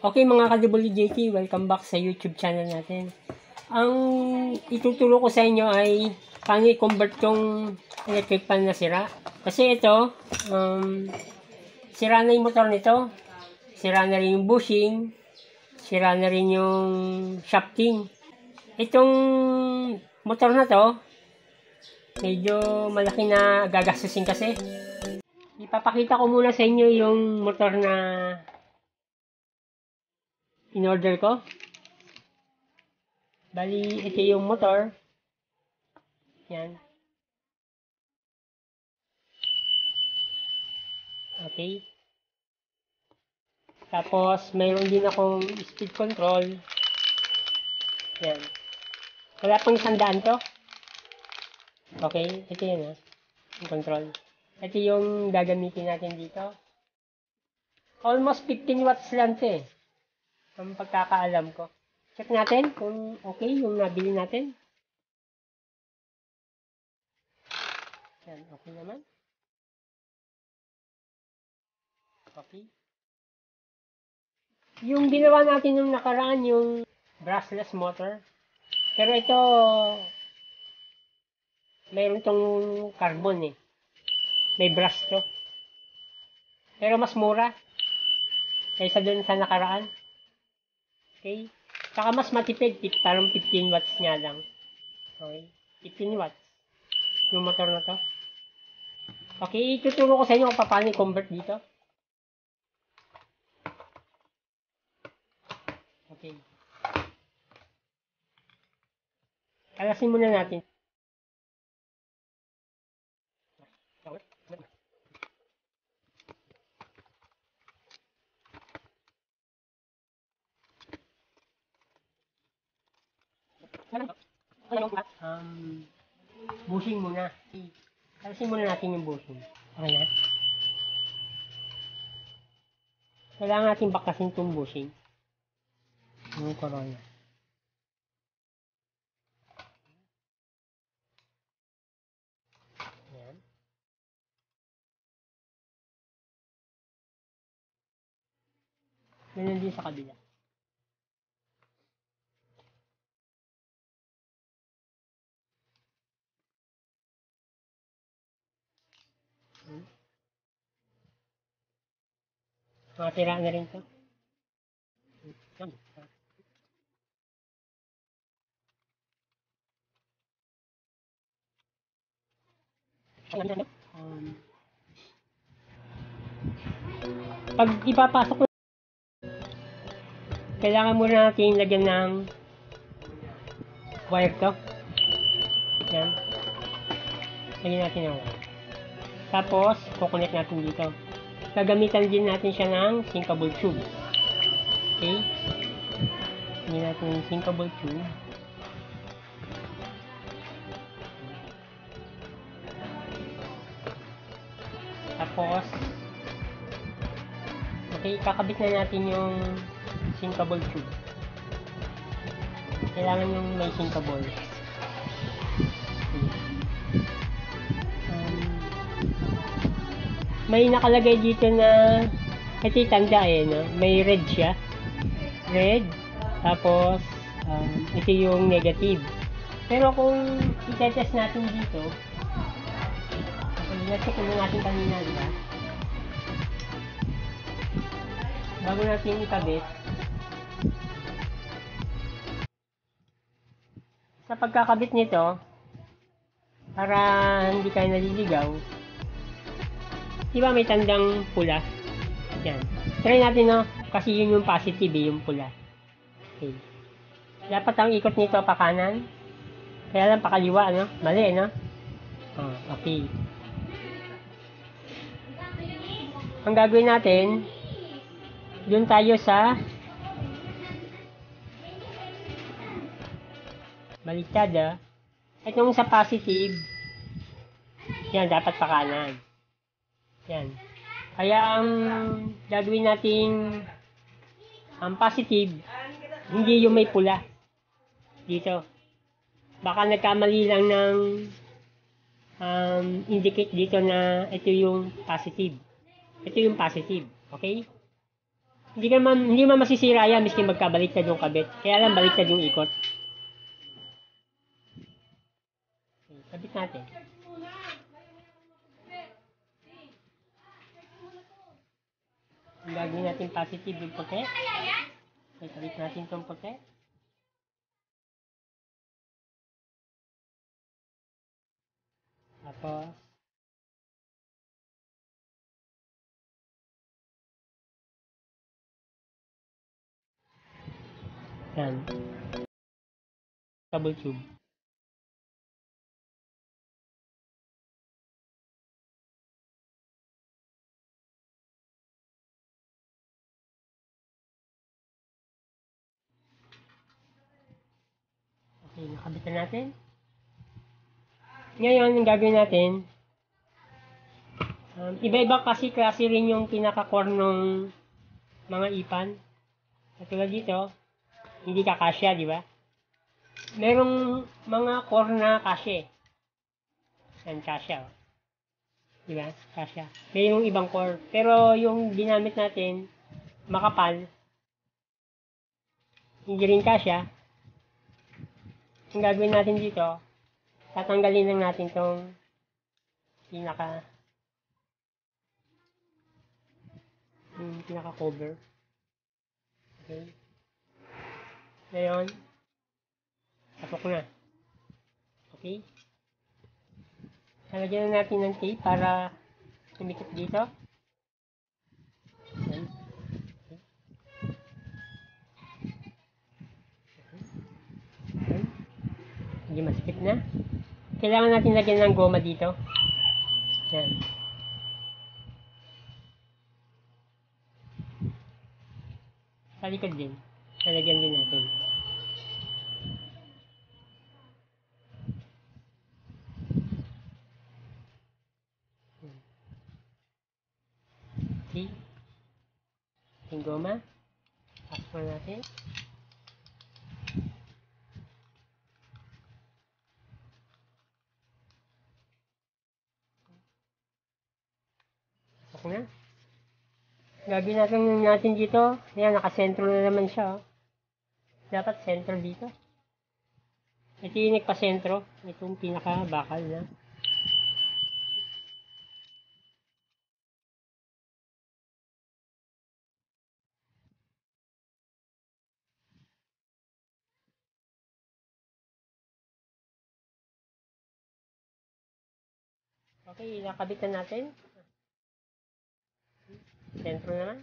Okay mga ka-WJT, welcome back sa YouTube channel natin. Ang ituturo ko sa inyo ay paano i-convert yung electric fan na sira. Kasi ito, sira na yung motor nito, sira na rin yung bushing, sira na rin yung shafting. Itong motor na to, medyo malaki na gagastusin kasi. Ipapakita ko muna sa inyo yung motor na in-order ko. Bali, ito yung motor. Yan. Okay. Tapos, mayroon din akong speed control. Yan. Wala pang 100 to. Okay. Ito yan yung control. Ito yung gagamitin natin dito. Almost 15 watts lang ito eh. Ang pagkakaalam ko. Check natin kung okay yung nabili natin. Yan, okay naman. Okay. Yung ginawa natin nung nakaraan, yung brushless motor. Pero ito, mayroon tong carbon eh. May brush to. Pero mas mura kaysa dun sa nakaraan. Okay. Saka mas matipid, parang 15 watts nga lang. Okay. 15 watts. Yung motor na to. Okay, ituturo ko sa inyo kung paano i-convert dito. Okay. Alasin muna natin. Bushing muna. Alasin muna natin yung bushing. Okay na? Kailangan natin bakasin itong bushing. Yung corona. Ayan. Ganun din sa kabila. Matira na rin to. Pag ipapasok mo, kailangan muna natin lagyan ng wire to. Yan. Lagyan natin ng wire. Tapos, kukunik natin dito. Gagamitan din natin siya ng sinkable tube. Okay? Lagyan natin ng sinkable tube. Tapos, okay, kakabit na natin yung sinkable tube. Kailangan yung may sinkable. May nakalagay dito na ito tanda eh, no? May red siya. Red. Tapos, ito yung negative. Pero kung i-test natin dito, na-check na natin kanina, diba? Bago natin ikabit, sa pagkakabit nito, para hindi kayo naliligaw, diba may tandang pula? Yan. Try natin, no? Kasi yun yung positive, yung pula. Okay. Dapat ang ikot nito pa kanan. Kaya lang pakaliwa, no? Mali, no? Oh, okay. Ang gagawin natin, doon tayo sa baliktad, Itong sa positive, yan, dapat pa kanan. Yan. Kaya ang gagawin nating positive, hindi yung may pula. Dito. Baka nagkamali lang ng indicate dito na ito yung positive. Ito yung positive. Okay? Hindi man masisira yan miski magkabaliktad yung kabit. Kaya lang baliktad yung ikot. Okay, kabit natin. Ang gagawin natin positive yung puti. Okay, kabit natin itong puti. Tapos, yan. Double tube. Okay, nakabitan natin. Ngayon, ang gagawin natin, iba-iba kasi klase rin yung pinaka-core ng mga ipan. Katulad dito, hindi kakasya, di ba? Merong mga core na kasya. Yan, kasya. Oh. Di ba? Kasya. Merong ibang core. Pero yung ginamit natin, makapal, hindi rin kasya. Ang gagawin natin dito, tatanggalin lang natin tong pinaka-cover. Okay. Ngayon, tapok na. Okay. Lalagyan na natin ng tape para tumikit dito. Yan. Okay. Yan. Hindi masikip na. Kailangan natin lagyan ng goma dito. Yan. Sa likod din. Lalagyan din natin. Okay. Yung goma. Pasok na natin. Pasok na. Gagawin natin dito. Ayan, nakasentro na naman siya. Oh. Dapat sentro dito. Ito yung nagpa-sentro. Itong pinaka-bakal na. Okay, nakabitan natin. Sentro naman.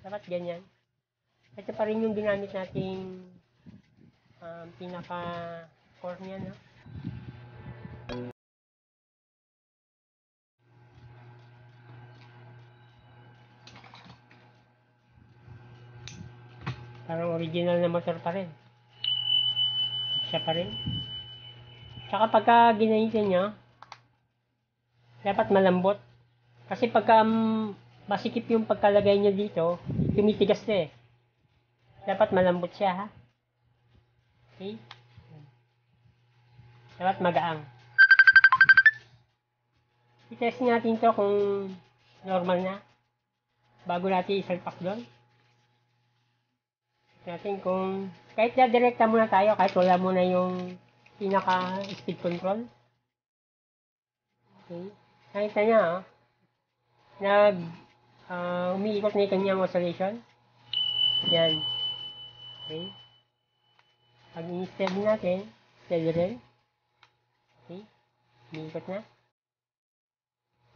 Dapat ganyan. Ito pa rin yung ginamit nating pinaka-core niya, no? Parang original na motor pa rin. Siya pa rin. Tsaka pagka ginamitan nyo, dapat malambot. Kasi pagka masikip yung pagkalagay nyo dito, tumitigas na eh. Dapat malambot siya, ha? Okay? Dapat magaang. I-test natin to kung normal na. Bago natin isalpak doon. Natin kung kahit na direkta muna tayo, kahit wala muna yung pinaka speed control. Okay. Nakita niya, oh. Umiikot na yung kanyang oscillation. Yan. Okay. Pag i-steady natin, steady rin. Okay. Umiikot na.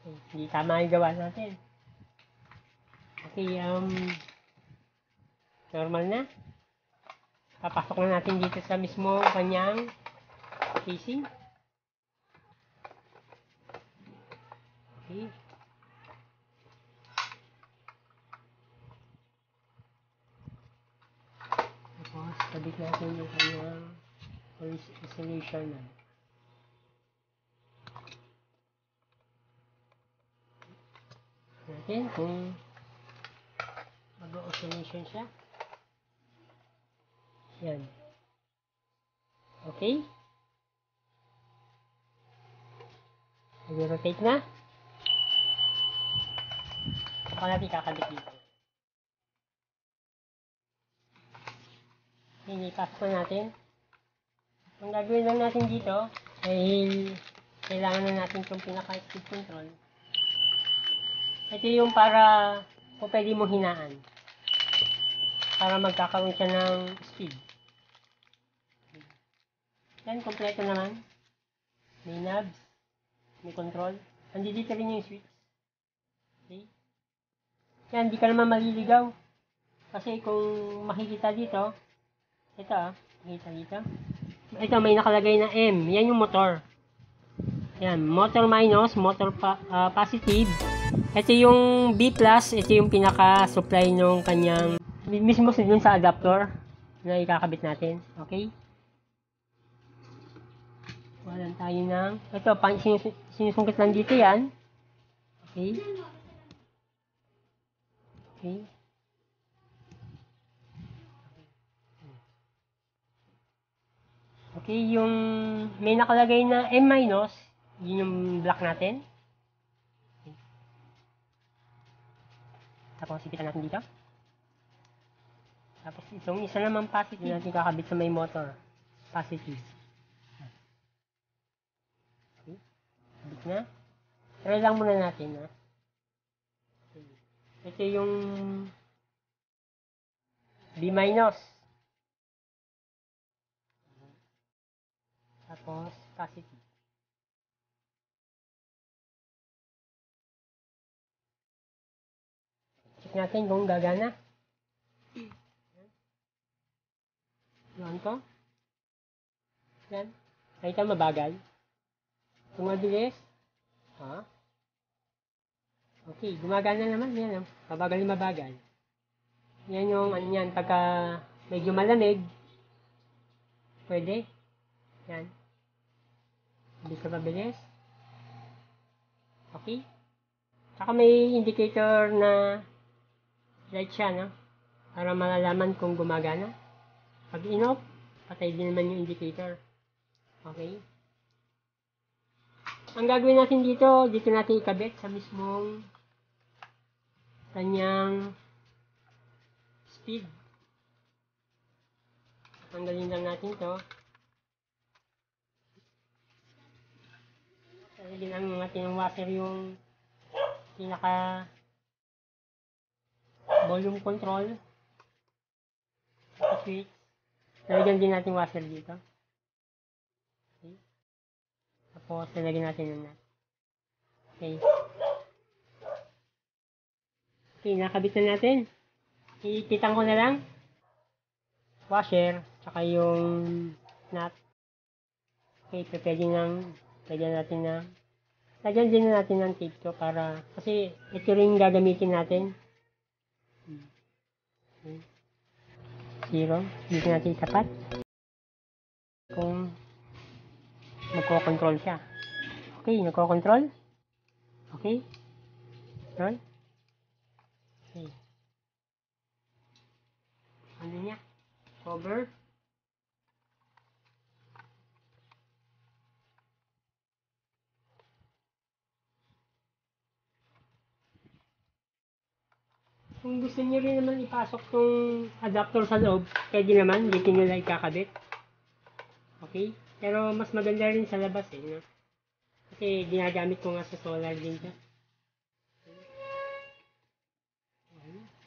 Okay. Hindi tama yung gawa natin. Okay, normal na. Papasok na natin dito sa mismo kanyang casing. Okay. Tapos, sabit natin yung kanyang Resolution na. Natin kung mag-oscillation siya. Yan. Okay. Nag-rotate na. Saka natin kakabit dito. Okay, ipasok na natin. Ang gagawin lang natin dito ay kailangan na natin itong pinaka-speed control. Ito yung para kung pwede mong hinaan. Para magkakaroon siya ng speed. Yan, kompleto naman. May knobs. May control. Andito rin yung switch. Okay. Yan, di ka naman maliligaw. Kasi kung makikita dito, ito makikita dito. Ito, may nakalagay na M. Yan yung motor. Yan, motor minus, motor positive. Ito yung B+, ito yung pinaka-supply ng kanyang, mismo dun sa adapter na ikakabit natin. Okay? Wala tayo ng, ito, sinusungkit lang dito yan. Okay? Okay? Okay, yung may nakalagay na M-, yun yung block natin. Okay. Tapos, ipitan natin dito. Tapos, itong isa naman positive natin kakabit sa may motor. Positive. Okay. Kabit na. Try lang muna natin, ha. Okay. Ito yung B-. Tapos, positive. Check natin kung gagana. Yan ko. Yan. Nakita mabagal. Kung mabilis. Ha? Okay, gumagana naman. Yan. Mabagal na mabagal. Yan yung ano yan. Pagka medyo malamig, pwede. Yan. Hindi ka mabilis. Okay. Saka may indicator na light siya, no? Para malalaman kung gumagana. Pag in-off, patay din naman yung indicator. Okay. Ang gagawin natin dito natin ikabit sa mismong kanyang speed. Tanggalin lang natin to. Lalagyan lang natin ng washer yung pinaka volume control. Switch. Lalagyan din natin washer dito. Okay. Tapos, lalagyan natin yung nut. Okay. Okay, nakabit na natin. Ipitan ko na lang. Washer, tsaka yung nut. Okay, pwede nang lagyan natin na. Lagyan din natin ng tape to para, kasi ito rin gagamitin natin. Okay. 0. Dito natin itapat. Kung nagko-control siya. Okay, nagko-control. Okay. Control. Okay. Ano niya? Cover. Kung gusto niyo rin naman ipasok tong adapter sa loob, pwede naman, dito nyo lang ikakabit. Okay? Pero mas maganda rin sa labas eh. No? Kasi ginagamit ko nga sa solar din siya.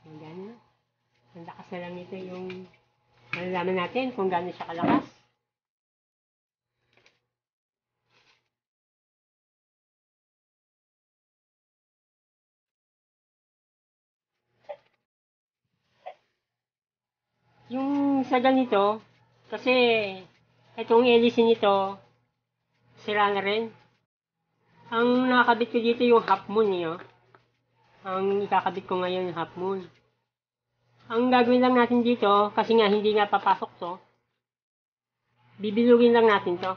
Ang gano'n. Ang lakas na lang ito yung malalaman natin kung gano'n siya kalakas. Yung sa ganito, kasi itong hélice nito, sira na rin. Ang nakakabit ko dito yung half moon eh, oh. Ang ikakabit ko ngayon yung half moon. Ang gagawin lang natin dito, kasi nga hindi nga papasok to, Bibilugin lang natin to.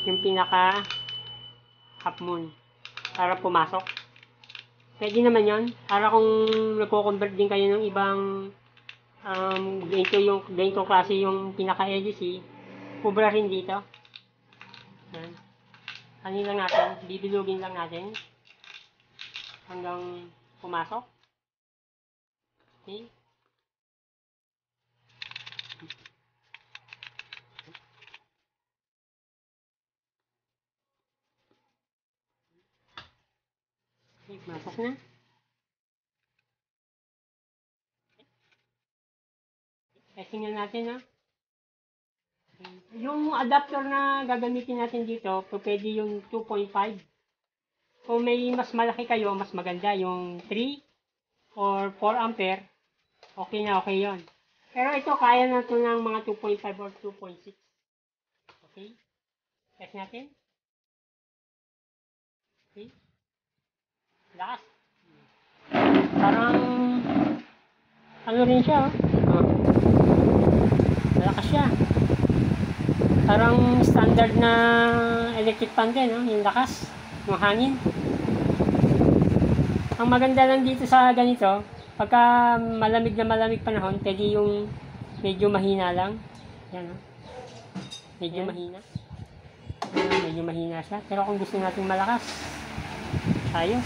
Yung pinaka half moon. Para pumasok. Pwede naman yon. Para kung nagko-convert din kayo ng ibang ganito klase yung pinaka-LDC, kubra rin dito. Yan. Ano lang natin, bibilugin lang natin hanggang pumasok. Okay. Okay, pumasok na. Testing na natin, ha. Yung adapter na gagamitin natin dito, pwede yung 2.5. Kung may mas malaki kayo, mas maganda. Yung 3 or 4 ampere, okay na okay yon. Pero ito, kaya na ito ng mga 2.5 or 2.6. Okay? Test natin. Okay? Lakas. Parang, ano rin siya, oh. Malakas siya. Parang standard na electric fan din, no? Yung lakas, yung hangin. Ang maganda lang dito sa ganito, pagka malamig na malamig panahon, pwede yung medyo mahina lang. Yan, no? Medyo mahina. Medyo mahina siya. Pero kung gusto natin malakas, ayos.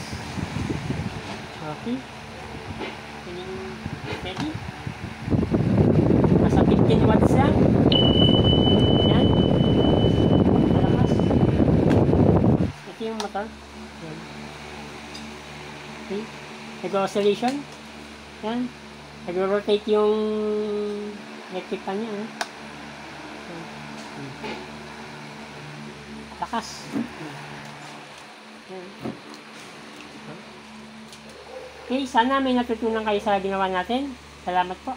Okay. Ready? Nasa 15 watts lang. Yan. Malakas. Ito yung motor. Yan. Okay. Nag-oscillation. Yan. Nag-rotate yung electric fan niya. Lakas. Yan. Okay, sana may natutunan kayo sa ginawa natin. Salamat po.